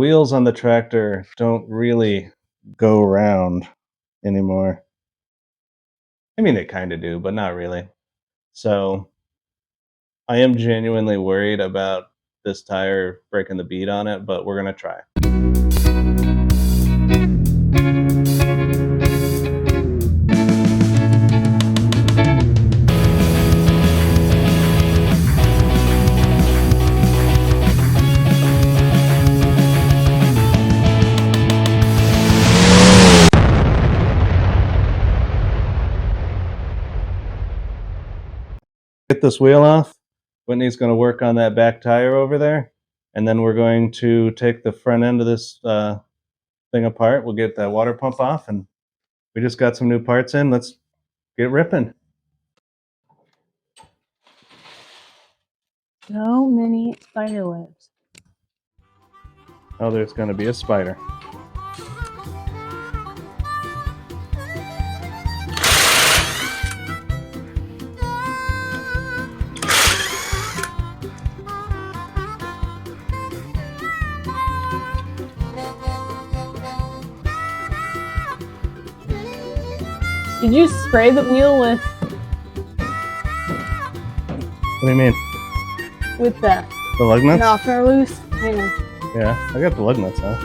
wheels on the tractor don't really go round anymore. I mean, they kind of do, but not really. So I am genuinely worried about this tire breaking the bead on it, but we're going to try. Get this wheel off. Whitney's going to work on that back tire over there, and then we're going to take the front end of this thing apart. We'll get that water pump off, and we just got some new parts in. Let's get ripping. So many spider webs. Oh, there's going to be a spider. Did you spray the wheel with? What do you mean? With the lug nuts? knocker loose? Yeah, I got the lug nuts off.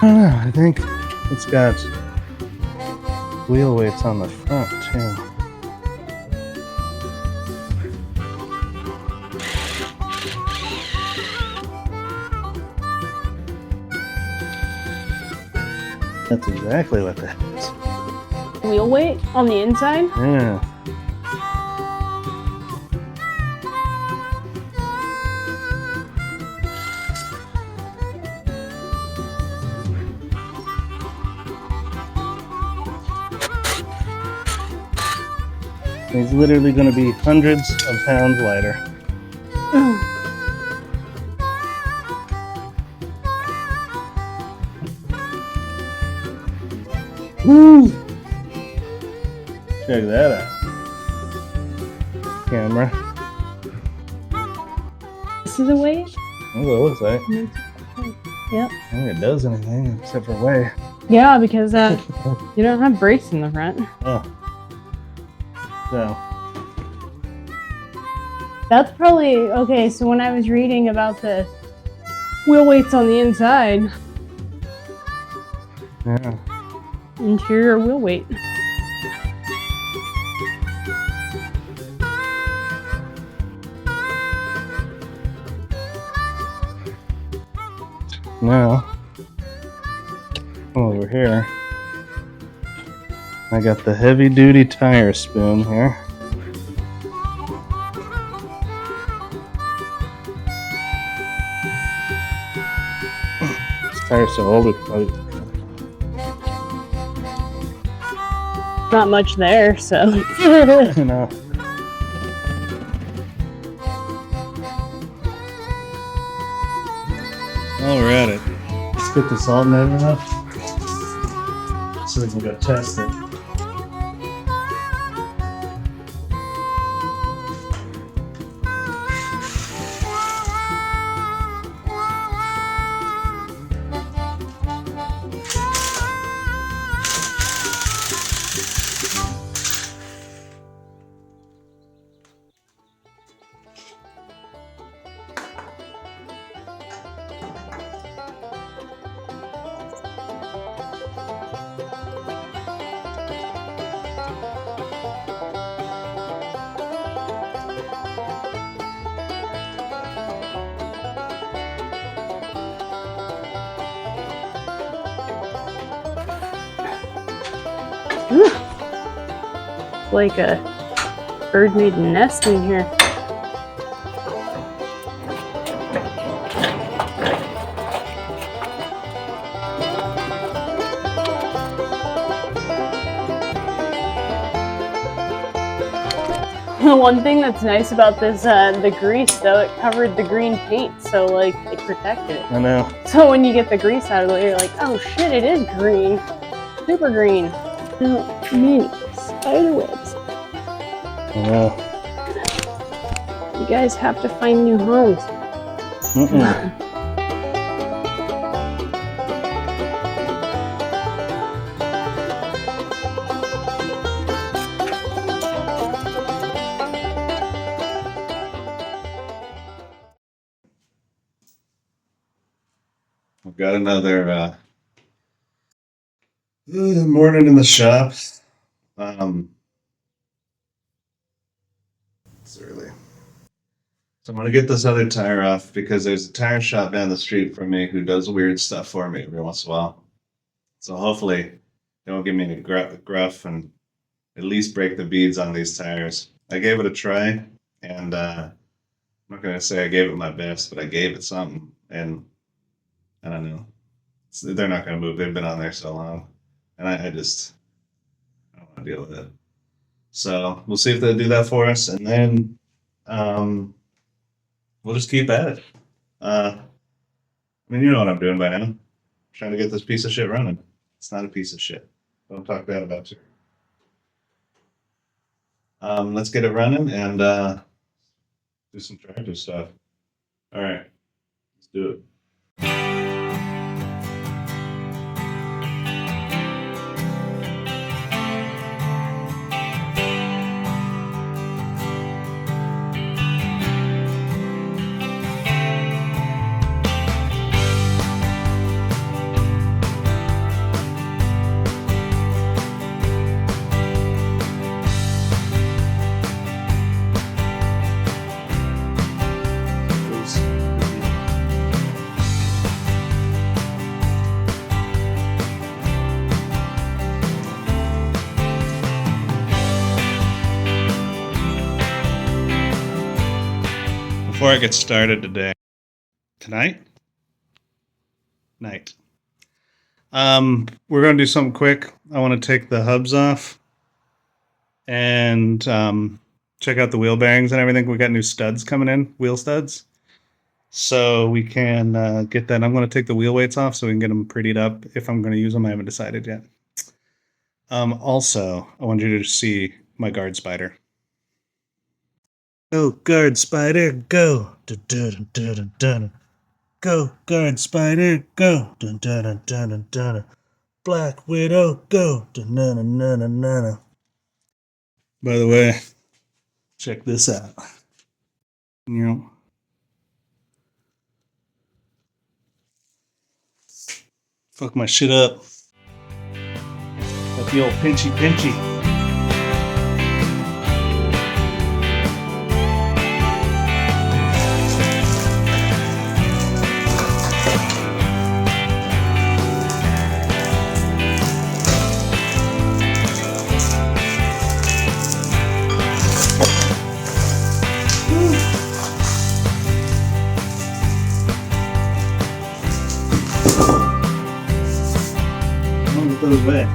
I don't know, I think it's got wheel weights on the front too. That's exactly what that is. Wheel weight on the inside? Yeah. He's literally going to be hundreds of pounds lighter. Woo! Check that out. Camera. This is a weight? That's what it looks like. Yep. I don't think it does anything except for weigh. Yeah, because you don't have brakes in the front. Oh. So. That's probably, okay, so when I was reading about the wheel weights on the inside. Yeah. Interior wheel weight. Now, over here, I got the heavy duty tire spoon here. This tire's so old, it's probably Not much there, so. you know. While we're at it, let's get this alternator up so we can go test it. Like a bird made a nest in here. The one thing that's nice about this, the grease though, it covered the green paint, so like it protected it. I know. So when you get the grease out of the way, you're like, oh shit, it is green. Super green. Oh, mini spider webs. I know. You guys have to find new homes. I've got another morning in the shop. It's early. So I'm gonna get this other tire off because there's a tire shop down the street from me who does weird stuff for me every once in a while. So hopefully they won't give me any gruff and at least break the beads on these tires. I gave it a try, and I'm not gonna say I gave it my best, but I gave it something, and I don't know. They're not gonna move. They've been on there so long, and I don't want to deal with it. So we'll see if they'll do that for us, and then we'll just keep at it. I mean, you know what I'm doing by now. I'm trying to get this piece of shit running. It's not a piece of shit. Don't talk bad about you. Let's get it running and do some tractor stuff. All right, let's do it. Before I get started tonight, we're going to do something quick. I want to take the hubs off and check out the wheel bearings and everything. We got new studs coming in, wheel studs. So we can get that. I'm going to take the wheel weights off so we can get them prettied up. If I'm going to use them, I haven't decided yet. Also, I want you to see my guard spider. Go, guard spider, go. Dun, dun, dun, dun, dun. Go, guard spider, go. Dun, dun, dun, dun, dun, dun. Black widow, go. Dun, dun, dun, dun, dun, dun. By the way, check this out. You know, fuck my shit up. Got the old pinchy. Those wet.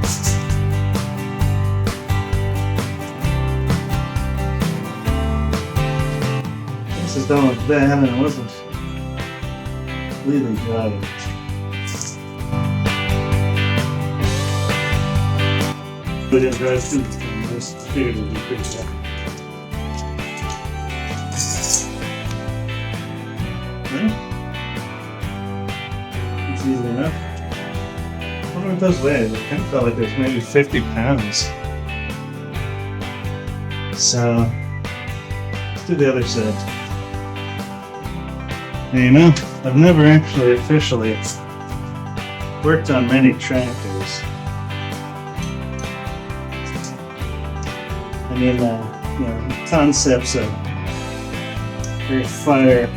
This is done with bad and it wasn't completely dry. But it dries too. This figured it would be pretty tough. It's easy enough. I wonder what those weigh. It kind of felt like there's maybe 50 pounds. So, let's do the other side. Now, you know, I've never actually officially worked on many tractors. I mean, you know, concepts of fire.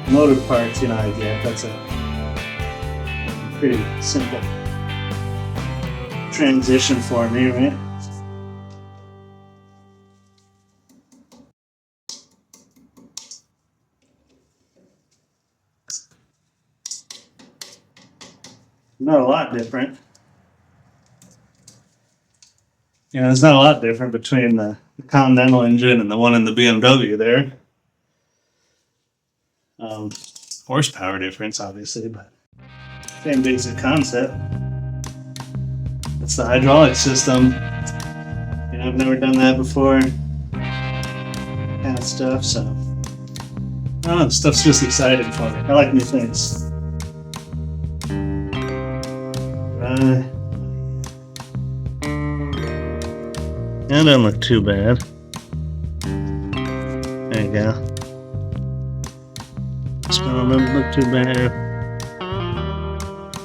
Motor parts, you know, I get. That's a pretty simple transition for me, right? Not a lot different. You know, there's not a lot different between the Continental engine and the one in the BMW there. Horsepower difference, obviously, but same basic concept. It's the hydraulic system I've never done that before. Kind of stuff, so. Oh, stuff's just exciting for me. I like new things. That doesn't look too bad. There you go. Still doesn't look too bad.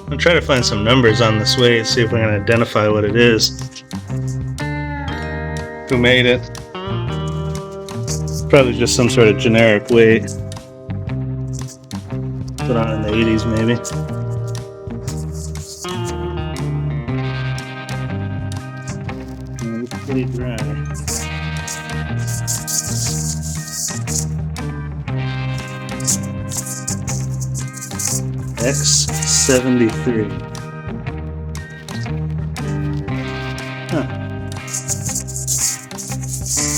I'll try to find some numbers on this weight, see if we can identify what it is. Who made it? It's probably just some sort of generic weight. Put on in the 80s maybe. It's pretty dry. X73. Huh.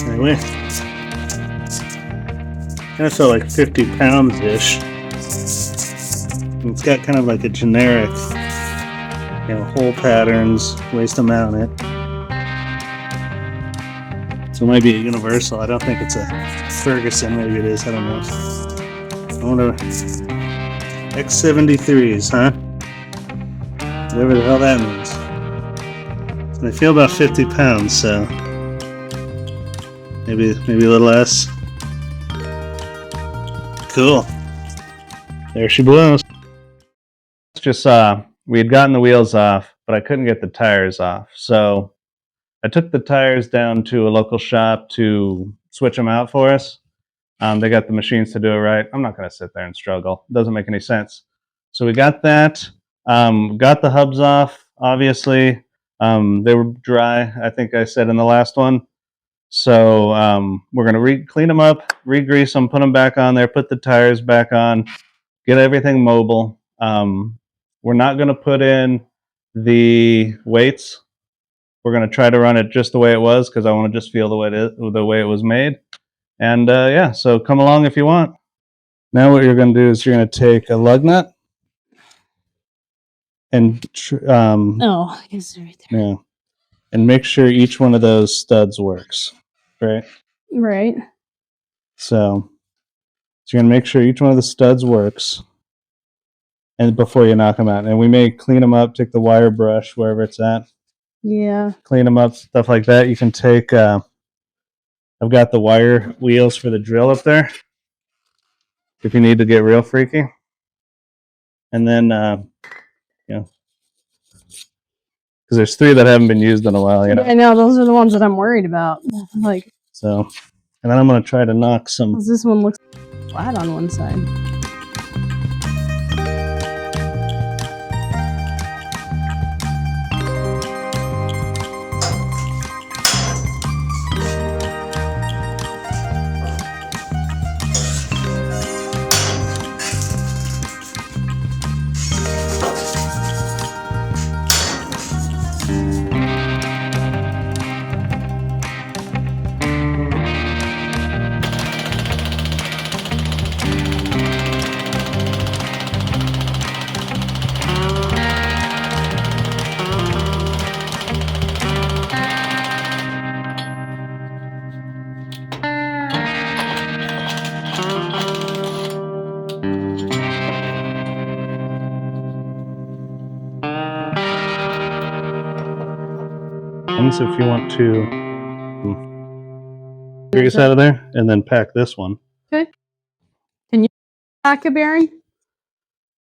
Anyway. Kind of felt like 50 pounds-ish. It's got kind of like a generic, hole patterns, waist to mount it. So it might be a universal. I don't think it's a Ferguson. Maybe it is. I don't know. I wonder. X73s, huh? Whatever the hell that means. So they feel about 50 pounds, so maybe a little less. Cool. There she blows. It's just we had gotten the wheels off, but I couldn't get the tires off. So I took the tires down to a local shop to switch them out for us. They got the machines to do it right. I'm not going to sit there and struggle. It doesn't make any sense. So we got that. Got the hubs off, obviously. They were dry, I think I said in the last one. So we're going to clean them up, re-grease them, put them back on there, put the tires back on, get everything mobile. We're not going to put in the weights. We're going to try to run it just the way it was because I want to just feel the way it was made. And yeah, so come along if you want. Now what you're going to do is you're going to take a lug nut and oh, it's right there. Yeah, and make sure each one of those studs works, right? Right. So you're going to make sure each one of the studs works, and before you knock them out. And we may clean them up, take the wire brush wherever it's at. Yeah. Clean them up, stuff like that. You can take. I've got the wire wheels for the drill up there if you need to get real freaky. And then, because there's 3 that haven't been used in a while, I know, those are the ones that I'm worried about. So, and then I'm going to try to knock some. This one looks flat on one side. If you want to get this out of there and then pack this one. Okay. Can you pack a bearing?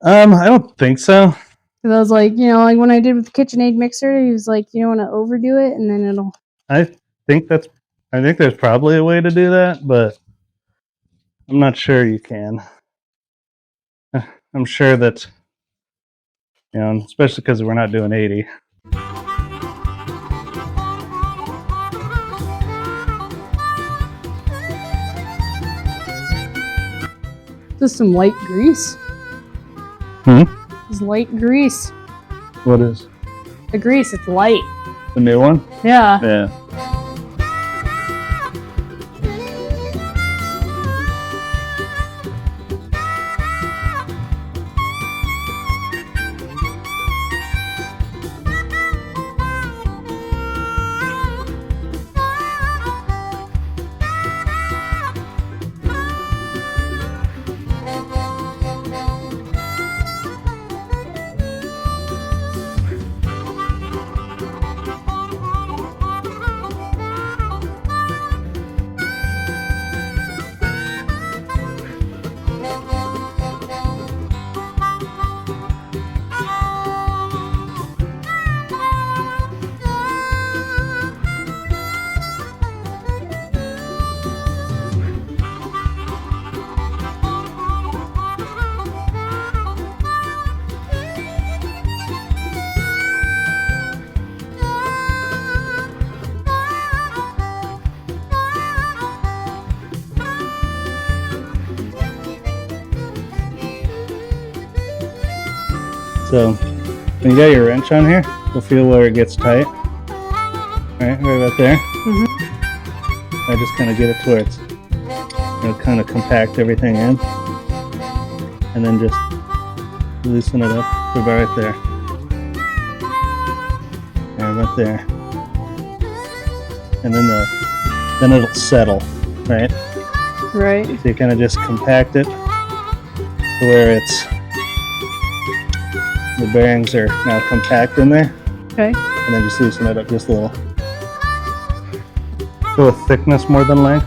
I don't think so. Because I was like, like when I did with the KitchenAid mixer, he was like, you don't want to overdo it, and then it'll. I think there's probably a way to do that, but I'm not sure you can. I'm sure that, especially because we're not doing 80. Just some light grease. It's light grease. What is? The grease, it's light. The new one? Yeah. Yeah. So when you got your wrench on here, you'll feel where it gets tight. Right about there. I just kind of get it to where it's, kind of compact everything in, and then just loosen it up about right there, and right there, and then it'll settle, right? Right. So you kind of just compact it to where the bearings are now compact in there. Okay. And then just loosen it up just a little. Go with thickness more than length.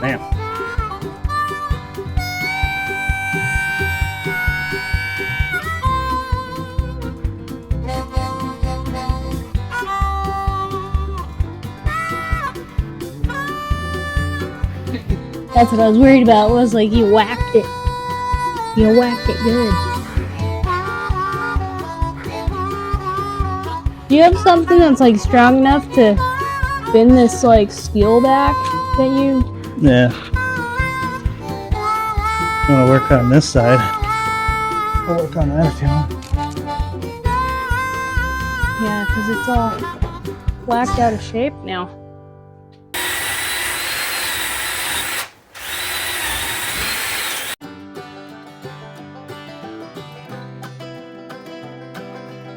Bam. That's what I was worried about. Was like you whacked it. You whacked it good. Do you have something that's like strong enough to bend this like steel back that you? Yeah. I'm gonna work on this side. I'll work on that if you want. Yeah, because it's all whacked out of shape now.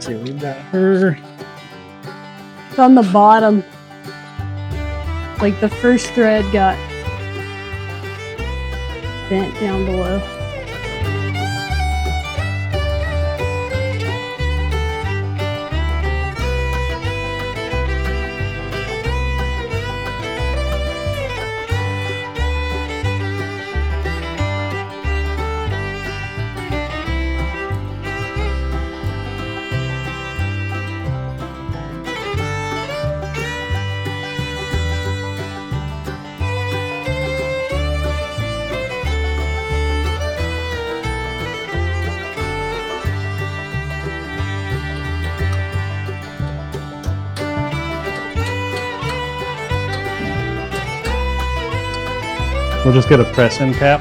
See, we've got her. It's on the bottom. Like the first thread got bent down below. We'll just get a press-in cap.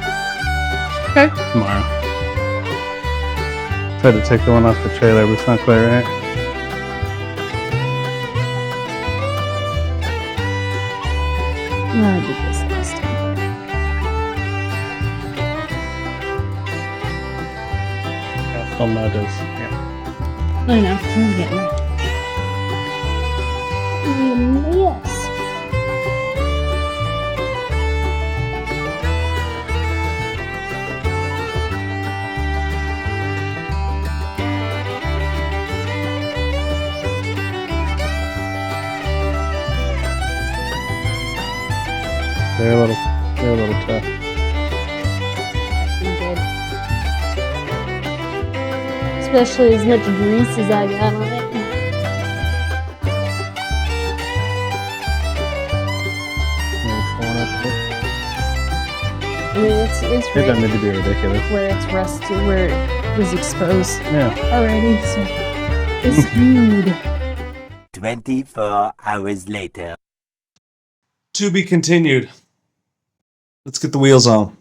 Okay. Tomorrow. Tried to take the one off the trailer, but it's not quite right. No, I did this last time. Well, no, it does. Yeah. I know. I'm getting there. Yes. They're a little tough. I'm good. Especially as much grease as I got on it. I mean, it's It right doesn't need to be ridiculous. where it's rusted, where it was exposed Yeah. already, so it's good. 24 hours later. To be continued. Let's get the wheels on.